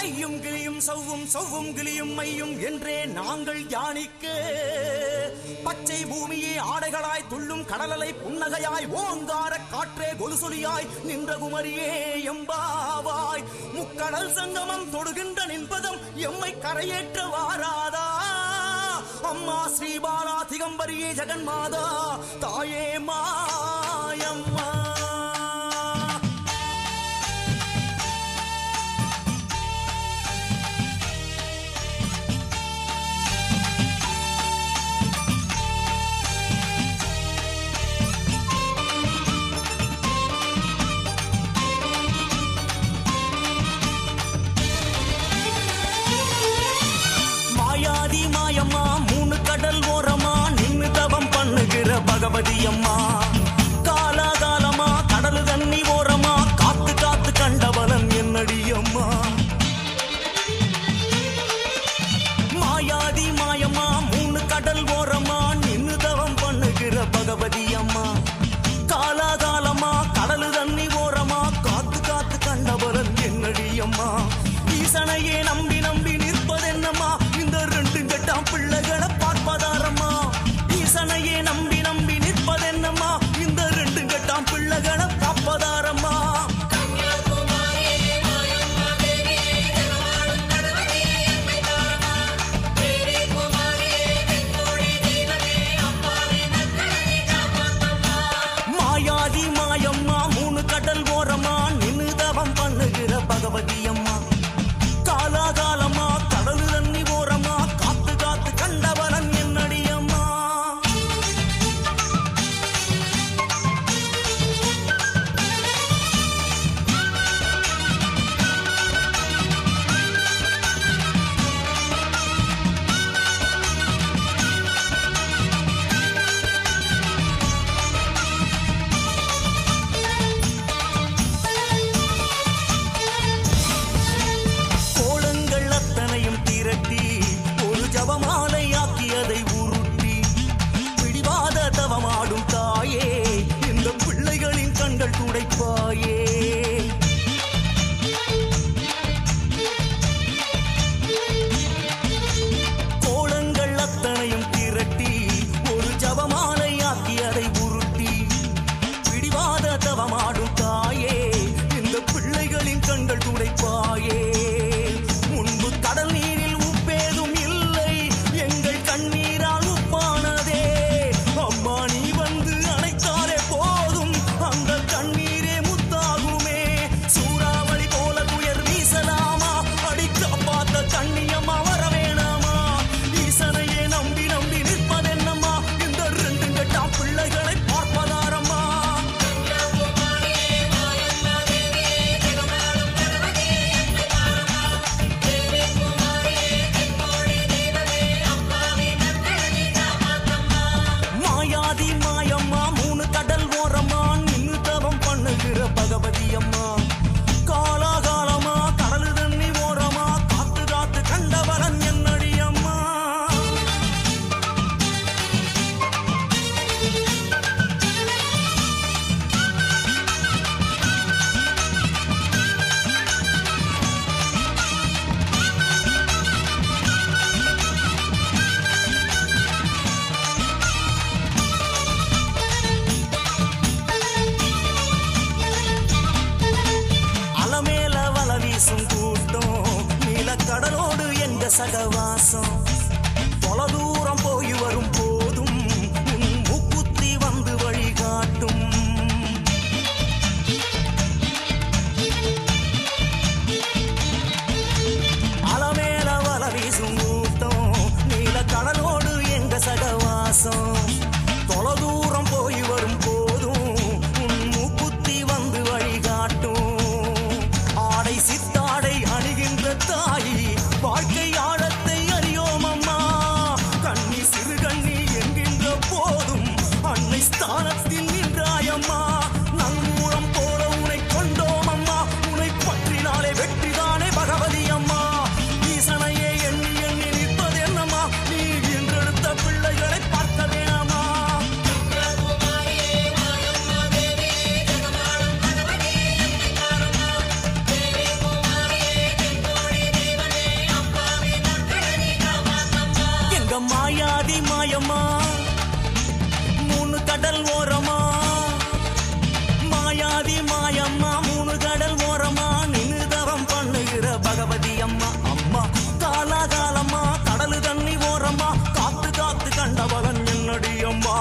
ஐயும் கிளியும் சவ்வும் கிளியும் மையும் என்றே நாங்கள் யானிக்க பச்சை பூமியே ஆடைகளாய் துள்ளும் கடலலை புன்னகையாய் ஓங்கார காற்றே கொலுசொலியாய் நின்ற குமரியே எம்பாவாய் முக்கடல் சங்கமம் தொடுகின்ற நின்பதம் எம்மை கரையேற்ற வாராதா அம்மா ஸ்ரீபாலா திகம்பரியே ஜெகன்மாதா தாயே மாயம்மா மாயம்மா மூணு கடல் ஓரமா நின்னு தவம் பண்ணுகிற பகவதி அம்மா காலாகாலமா கடலு தண்ணி ஓரமா காத்து காத்து கண்டவளம் என்னடி அம்மா மாயம்மா மூணு கடல் ஓரமா நின்னு தவம் பண்ணுகிற பகவதி அம்மா காலாகாலமா கடலு தண்ணி ஓரமா காத்து காத்து கண்டவளம் என்னடி அம்மா ஈசனையே நம்பி நம்பி நிற்பதென்னம்மா பிள்ளைகளை பார்ப்பதாரம்மா ஈசனையே நம்பி நம்பி நிற்பதென்னம்மா இந்த ரெண்டு கட்டாம் பிள்ளைகளை காப்பதாரம்மா அம்மா மூணு கடல் ஓரமா மாயாதி மாயம்மா மூணு கடல் ஓரமா நின்னு தவம் பண்ணுகிற பகவதி அம்மா அம்மா காலாகாலமா கடலு தண்ணி ஓரமா காத்து காத்து கண்டவளன் என்னடி அம்மா